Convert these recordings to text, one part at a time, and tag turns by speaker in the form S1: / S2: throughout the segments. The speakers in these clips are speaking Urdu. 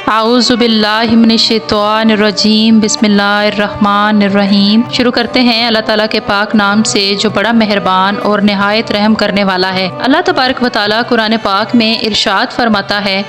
S1: اعوذ باللہ من الشیطان الرجیم، بسم اللہ الرحمن الرحیم۔ شروع کرتے ہیں اللہ تعالیٰ کے پاک نام سے جو بڑا مہربان اور نہایت رحم کرنے والا ہے۔ اللہ تبارک و تعالیٰ قرآن پاک میں ارشاد فرماتا ہے،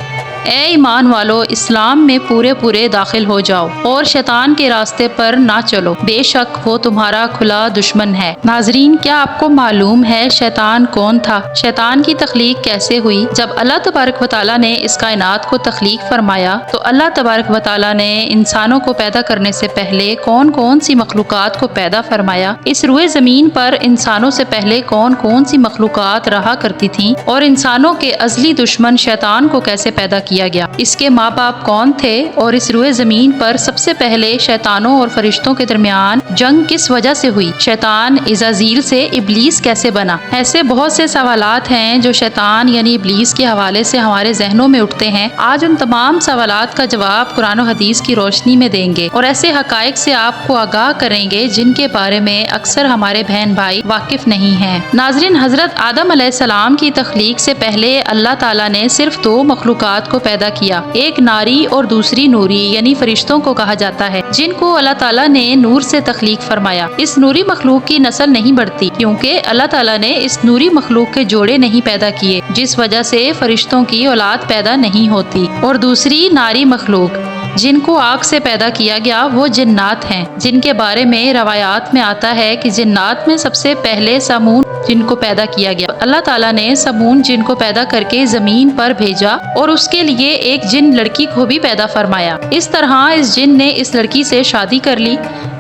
S1: اے ایمان والو، اسلام میں پورے داخل ہو جاؤ اور شیطان کے راستے پر نہ چلو، بے شک وہ تمہارا کھلا دشمن ہے۔ ناظرین، کیا آپ کو معلوم ہے شیطان کون تھا؟ شیطان کی تخلیق کیسے ہوئی؟ جب اللہ تبارک و تعالیٰ نے اس کائنات کو تخلیق فرمایا تو اللہ تبارک و تعالیٰ نے انسانوں کو پیدا کرنے سے پہلے کون سی مخلوقات کو پیدا فرمایا، اس روئے زمین پر انسانوں سے پہلے کون سی مخلوقات رہا کرتی تھیں، اور انسانوں کے ازلی دشمن شیطان کو کیسے پیدا کیا گیا، اس کے ماں باپ کون تھے، اور اس روئے زمین پر سب سے پہلے شیطانوں اور فرشتوں کے درمیان جنگ کس وجہ سے ہوئی، شیطان عزازیل سے ابلیس کیسے بنا۔ ایسے بہت سے سوالات ہیں جو شیطان یعنی ابلیس کے حوالے سے ہمارے ذہنوں میں اٹھتے ہیں۔ آج ان تمام سوالات کا جواب قرآن و حدیث کی روشنی میں دیں گے اور ایسے حقائق سے آپ کو آگاہ کریں گے جن کے بارے میں اکثر ہمارے بہن بھائی واقف نہیں ہیں۔ ناظرین، حضرت آدم علیہ السلام کی تخلیق سے پہلے اللہ تعالیٰ نے صرف دو مخلوقات کو پیدا کیا، ایک ناری اور دوسری نوری یعنی فرشتوں کو کہا جاتا ہے، جن کو اللہ تعالیٰ نے نور سے تخلیق فرمایا۔ اس نوری مخلوق کی نسل نہیں بڑھتی کیونکہ اللہ تعالیٰ نے اس نوری مخلوق کے جوڑے نہیں پیدا کیے، جس وجہ سے فرشتوں کی اولاد پیدا نہیں ہوتی، اور دوسری ناری مخلوق جن کو آگ سے پیدا کیا گیا وہ جنات ہیں، جن کے بارے میں روایات میں آتا ہے کہ جنات میں سب سے پہلے سمون جن کو پیدا کیا گیا۔ اللہ تعالیٰ نے سمون جن کو پیدا کر کے زمین پر بھیجا اور اس کے لیے ایک جن لڑکی کو بھی پیدا فرمایا۔ اس طرح اس جن نے اس لڑکی سے شادی کر لی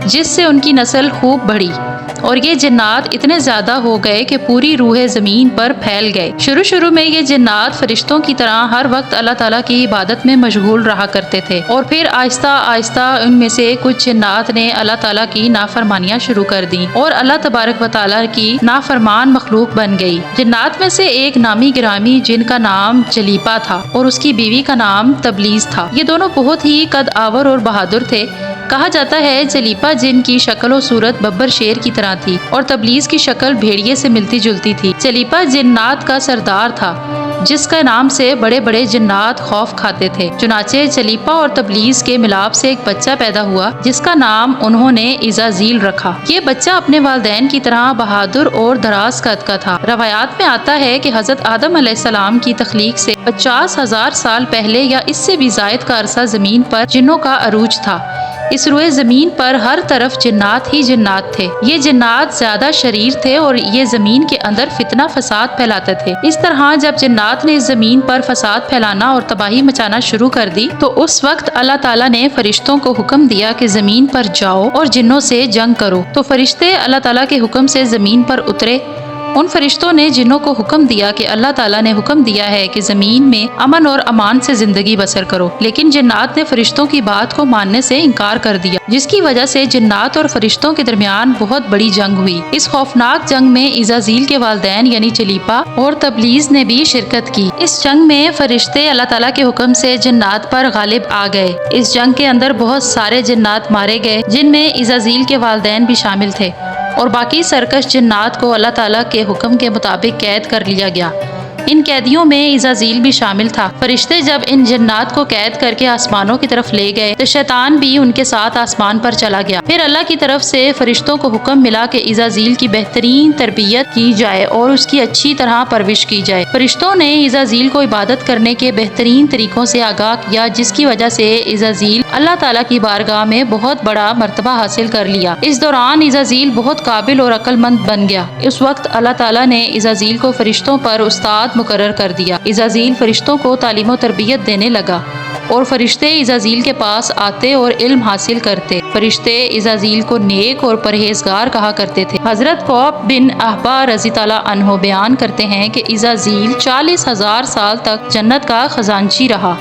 S1: جس سے ان کی نسل خوب بڑھی، اور یہ جنات اتنے زیادہ ہو گئے کہ پوری روح زمین پر پھیل گئے۔ شروع میں یہ جنات فرشتوں کی طرح ہر وقت اللہ تعالیٰ کی عبادت میں مشغول رہا کرتے تھے، اور پھر آہستہ آہستہ ان میں سے کچھ جنات نے اللہ تعالیٰ کی نافرمانیاں شروع کر دیں اور اللہ تبارک و تعالیٰ کی نافرمان مخلوق بن گئی۔ جنات میں سے ایک نامی گرامی جن کا نام جلیپا تھا اور اس کی بیوی کا نام تبلیس تھا۔ یہ دونوں بہت ہی قد آور اور بہادر تھے۔ کہا جاتا ہے جلیپا جن کی شکل و صورت ببر شیر کی طرح تھی اور تبلیس کی شکل بھیڑیے سے ملتی جلتی تھی۔ جلیپا جنات کا سردار تھا جس کا نام سے بڑے بڑے جنات خوف کھاتے تھے۔ چنانچہ جلیپا اور تبلیس کے ملاپ سے ایک بچہ پیدا ہوا جس کا نام انہوں نے عزازیل رکھا۔ یہ بچہ اپنے والدین کی طرح بہادر اور دراز قد کا تھا۔ روایات میں آتا ہے کہ حضرت آدم علیہ السلام کی تخلیق سے 50,000 سال پہلے یا اس سے بھی زائد کا عرصہ زمین پر جنوں کا عروج تھا۔ اس روئے زمین پر ہر طرف جنات ہی جنات تھے۔ یہ جنات زیادہ شریر تھے اور یہ زمین کے اندر فتنہ فساد پھیلاتے تھے۔ اس طرح جب جنات نے اس زمین پر فساد پھیلانا اور تباہی مچانا شروع کر دی تو اس وقت اللہ تعالیٰ نے فرشتوں کو حکم دیا کہ زمین پر جاؤ اور جنوں سے جنگ کرو۔ تو فرشتے اللہ تعالیٰ کے حکم سے زمین پر اترے۔ ان فرشتوں نے جنوں کو حکم دیا کہ اللہ تعالیٰ نے حکم دیا ہے کہ زمین میں امن اور امان سے زندگی بسر کرو، لیکن جنات نے فرشتوں کی بات کو ماننے سے انکار کر دیا، جس کی وجہ سے جنات اور فرشتوں کے درمیان بہت بڑی جنگ ہوئی۔ اس خوفناک جنگ میں عزازیل کے والدین یعنی جلیپا اور تبلیس نے بھی شرکت کی۔ اس جنگ میں فرشتے اللہ تعالیٰ کے حکم سے جنات پر غالب آ گئے۔ اس جنگ کے اندر بہت سارے جنات مارے گئے جن میں عزازیل کے والدین بھی شامل تھے، اور باقی سرکش جنات کو اللہ تعالیٰ کے حکم کے مطابق قید کر لیا گیا۔ ان قیدیوں میں عزازیل بھی شامل تھا۔ فرشتے جب ان جنات کو قید کر کے آسمانوں کی طرف لے گئے تو شیطان بھی ان کے ساتھ آسمان پر چلا گیا۔ پھر اللہ کی طرف سے فرشتوں کو حکم ملا کہ عزازیل کی بہترین تربیت کی جائے اور اس کی اچھی طرح پرورش کی جائے۔ فرشتوں نے عزازیل کو عبادت کرنے کے بہترین طریقوں سے آگاہ کیا، جس کی وجہ سے عزازیل اللہ تعالیٰ کی بارگاہ میں بہت بڑا مرتبہ حاصل کر لیا۔ اس دوران عزازیل بہت قابل اور عقل مند بن گیا۔ اس وقت اللہ تعالیٰ نے عزازیل کو فرشتوں پر استاد مقرر کر دیا۔ عزازیل فرشتوں کو تعلیم و تربیت دینے لگا اور فرشتے عزازیل کے پاس آتے اور علم حاصل کرتے۔ فرشتے عزازیل کو نیک اور پرہیزگار کہا کرتے تھے۔ حضرت قعب بن احبار رضی اللہ عنہ بیان کرتے ہیں کہ عزازیل 40,000 سال تک جنت کا خزانچی رہا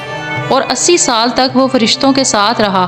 S1: اور 80 سال تک وہ فرشتوں کے ساتھ رہا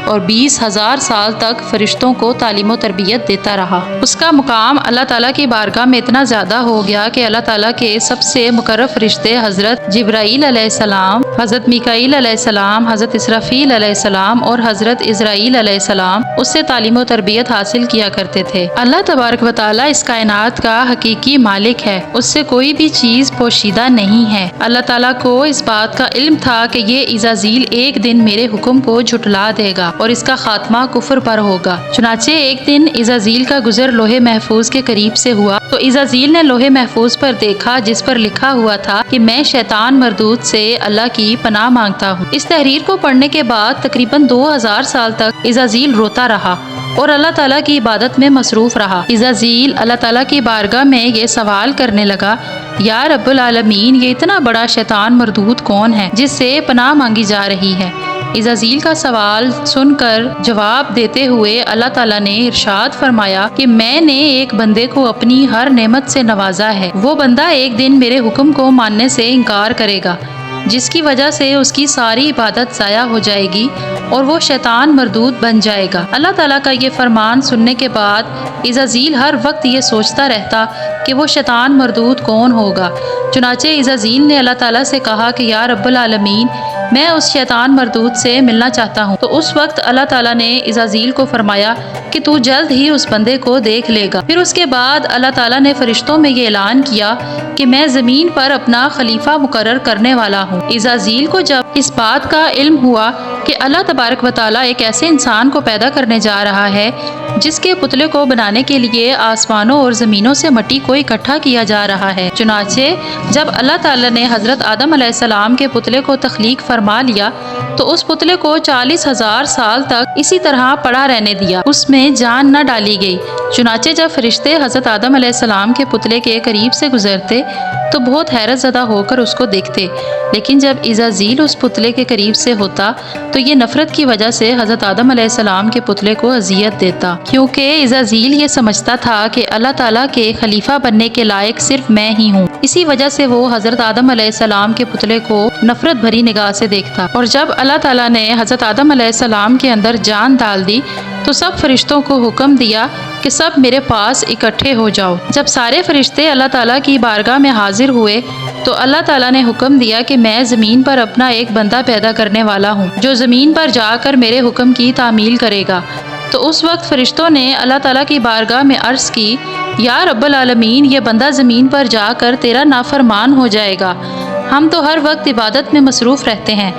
S1: اور 20,000 سال تک فرشتوں کو تعلیم و تربیت دیتا رہا۔ اس کا مقام اللہ تعالیٰ کی بارگاہ میں اتنا زیادہ ہو گیا کہ اللہ تعالیٰ کے سب سے مقرب فرشتے حضرت جبرائیل علیہ السلام، حضرت میکائیل علیہ السلام، حضرت اسرافیل علیہ السلام اور حضرت اسرائیل علیہ السلام اس سے تعلیم و تربیت حاصل کیا کرتے تھے۔ اللہ تبارک و تعالیٰ اس کائنات کا حقیقی مالک ہے، اس سے کوئی بھی چیز پوشیدہ نہیں ہے۔ اللہ تعالیٰ کو اس بات کا علم تھا کہ یہ عزازیل ایک دن میرے حکم کو جھٹلا دے گا اور اس کا خاتمہ کفر پر ہوگا۔ چنانچہ ایک دن عزازیل کا گزر لوح محفوظ کے قریب سے ہوا تو عزازیل نے لوح محفوظ پر دیکھا جس پر لکھا ہوا تھا کہ میں شیطان مردود سے اللہ کی پناہ مانگتا ہوں۔ اس تحریر کو پڑھنے کے بعد تقریباً 2000 سال تک عزازیل روتا رہا اور اللہ تعالیٰ کی عبادت میں مصروف رہا۔ عزازیل اللہ تعالیٰ کی بارگاہ میں یہ سوال کرنے لگا، یا رب العالمین، یہ اتنا بڑا شیطان مردود کون ہے جس سے پناہ مانگی جا رہی ہے؟ عزازیل کا سوال سن کر جواب دیتے ہوئے اللہ تعالیٰ نے ارشاد فرمایا کہ میں نے ایک بندے کو اپنی ہر نعمت سے نوازا ہے۔ وہ بندہ ایک دن میرے حکم کو ماننے سے انکار کرے گا جس کی وجہ سے اس کی ساری عبادت ضائع ہو جائے گی اور وہ شیطان مردود بن جائے گا۔ اللہ تعالیٰ کا یہ فرمان سننے کے بعد عزازیل ہر وقت یہ سوچتا رہتا کہ وہ شیطان مردود کون ہوگا۔ چنانچہ عزازیل نے اللہ تعالیٰ سے کہا کہ یا رب العالمین، میں اس شیطان مردود سے ملنا چاہتا ہوں۔ تو اس وقت اللہ تعالیٰ نے عزازیل کو فرمایا کہ تو جلد ہی اس بندے کو دیکھ لے گا۔ پھر اس کے بعد اللہ تعالیٰ نے فرشتوں میں یہ اعلان کیا کہ میں زمین پر اپنا خلیفہ مقرر کرنے والا ہوں۔ عزازیل کو جب اس بات کا علم ہوا کہ اللہ تبارک و تعالیٰ ایک ایسے انسان کو پیدا کرنے جا رہا ہے جس کے پتلے کو بنانے کے لیے آسمانوں اور زمینوں سے مٹی کو اکٹھا کیا جا رہا ہے، چنانچہ جب اللہ تعالیٰ نے حضرت آدم علیہ السلام کے پتلے کو تخلیق فرما لیا تو اس پتلے کو 40,000 سال تک اسی طرح پڑا رہنے دیا، اس میں جان نہ ڈالی گئی۔ چنانچہ جب فرشتے حضرت آدم علیہ السلام کے پتلے کے قریب سے گزرتے تو بہت حیرت زدہ ہو کر اس کو دیکھتے، لیکن جب عزازیل اس پتلے کے قریب سے ہوتا تو یہ نفرت کی وجہ سے حضرت آدم علیہ السلام کے پتلے کو اذیت دیتا، کیونکہ عزازیل یہ سمجھتا تھا کہ اللہ تعالیٰ کے خلیفہ بننے کے لائق صرف میں ہی ہوں۔ اسی وجہ سے وہ حضرت آدم علیہ السلام کے پتلے کو نفرت بھری نگاہ سے دیکھتا، اور جب اللہ تعالیٰ نے حضرت آدم علیہ السلام کے اندر جان ڈال دی تو سب فرشتوں کو حکم دیا کہ سب میرے پاس اکٹھے ہو جاؤ۔ جب سارے فرشتے اللہ تعالیٰ کی بارگاہ میں حاضر ہوئے تو اللہ تعالیٰ نے حکم دیا کہ میں زمین پر اپنا ایک بندہ پیدا کرنے والا ہوں جو زمین پر جا کر میرے حکم کی تعمیل کرے گا۔ تو اس وقت فرشتوں نے اللہ تعالیٰ کی بارگاہ میں عرض کی، یا رب العالمین، یہ بندہ زمین پر جا کر تیرا نافرمان ہو جائے گا، ہم تو ہر وقت عبادت میں مصروف رہتے ہیں۔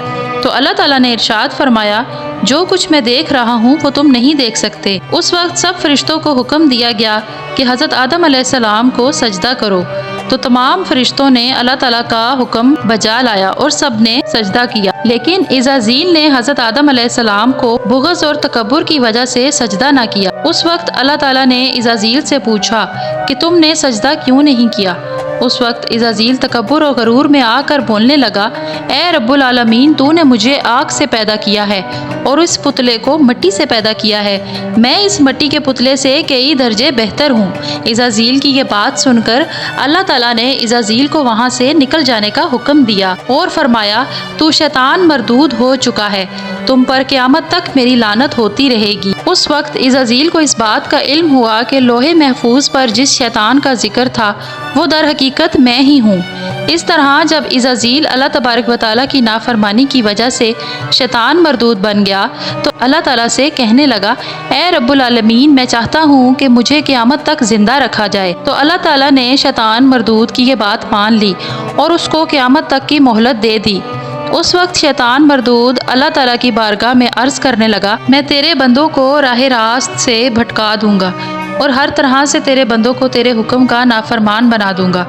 S1: تو اللہ تعالیٰ نے ارشاد فرمایا، جو کچھ میں دیکھ رہا ہوں وہ تم نہیں دیکھ سکتے۔ اس وقت سب فرشتوں کو حکم دیا گیا کہ حضرت آدم علیہ السلام کو سجدہ کرو، تو تمام فرشتوں نے اللہ تعالیٰ کا حکم بجا لایا اور سب نے سجدہ کیا، لیکن عزازیل نے حضرت آدم علیہ السلام کو بغض اور تکبر کی وجہ سے سجدہ نہ کیا۔ اس وقت اللہ تعالیٰ نے عزازیل سے پوچھا کہ تم نے سجدہ کیوں نہیں کیا؟ اس وقت عزازیل تکبر اور غرور میں آ کر بولنے لگا، اے رب العالمین، تو نے مجھے آگ سے پیدا کیا ہے اور اس پتلے کو مٹی سے پیدا کیا ہے، میں اس مٹی کے پتلے سے کئی درجے بہتر ہوں۔ عزازیل کی یہ بات سن کر اللہ تعالیٰ نے عزازیل کو وہاں سے نکل جانے کا حکم دیا اور فرمایا، تو شیطان مردود ہو چکا ہے، تم پر قیامت تک میری لعنت ہوتی رہے گی۔ اس وقت عزازیل کو اس بات کا علم ہوا کہ لوح محفوظ پر جس شیطان کا ذکر تھا وہ در حقیقت میں ہی ہوں۔ اس طرح جب عزازیل اللہ تبارک و تعالیٰ کی نافرمانی کی وجہ سے شیطان مردود بن گیا تو اللہ تعالیٰ سے کہنے لگا، اے رب العالمین، میں چاہتا ہوں کہ مجھے قیامت تک زندہ رکھا جائے۔ تو اللہ تعالیٰ نے شیطان مردود کی یہ بات مان لی اور اس کو قیامت تک کی مہلت دے دی۔ اس وقت شیطان مردود اللہ تعالیٰ کی بارگاہ میں عرض کرنے لگا، میں تیرے بندوں کو راہ راست سے بھٹکا دوں گا اور ہر طرح سے تیرے بندوں کو تیرے حکم کا نافرمان بنا دوں گا،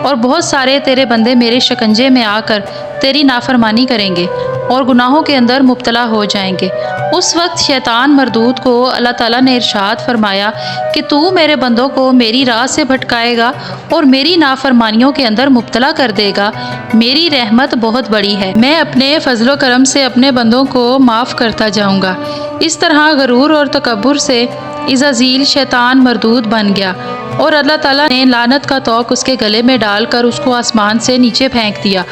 S1: اور بہت سارے تیرے بندے میرے شکنجے میں آ کر تیری نافرمانی کریں گے اور گناہوں کے اندر مبتلا ہو جائیں گے۔ اس وقت شیطان مردود کو اللہ تعالیٰ نے ارشاد فرمایا کہ تو میرے بندوں کو میری راہ سے بھٹکائے گا اور میری نافرمانیوں کے اندر مبتلا کر دے گا، میری رحمت بہت بڑی ہے، میں اپنے فضل و کرم سے اپنے بندوں کو معاف کرتا جاؤں گا۔ اس طرح غرور اور تکبر سے عزازیل شیطان مردود بن گیا اور اللہ تعالیٰ نے لعنت کا طوق اس کے گلے میں ڈال کر اس کو آسمان سے نیچے پھینک دیا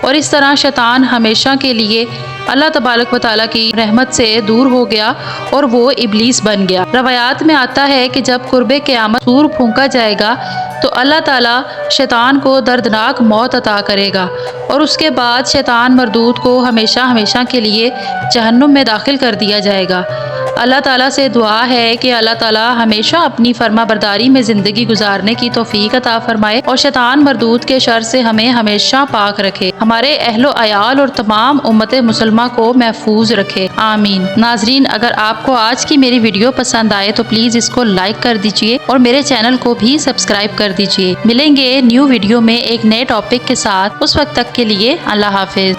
S1: اور اس طرح شیطان ہمیشہ کے لیے اللہ تبارک و تعالیٰ کی رحمت سے دور ہو گیا اور وہ ابلیس بن گیا۔ روایات میں آتا ہے کہ جب قرب قیامت سور پھونکا جائے گا تو اللہ تعالیٰ شیطان کو دردناک موت عطا کرے گا اور اس کے بعد شیطان مردود کو ہمیشہ ہمیشہ کے لیے جہنم میں داخل کر دیا جائے گا۔ اللہ تعالیٰ سے دعا ہے کہ اللہ تعالیٰ ہمیشہ اپنی فرما برداری میں زندگی گزارنے کی توفیق عطا فرمائے اور شیطان مردود کے شر سے ہمیں ہمیشہ پاک رکھے، ہمارے اہل و عیال اور تمام امت مسلمہ کو محفوظ رکھے، آمین۔ ناظرین، اگر آپ کو آج کی میری ویڈیو پسند آئے تو پلیز اس کو لائک کر دیجئے اور میرے چینل کو بھی سبسکرائب کر دیجئے۔ ملیں گے نیو ویڈیو میں ایک نئے ٹاپک کے ساتھ، اس وقت تک کے لیے اللہ حافظ۔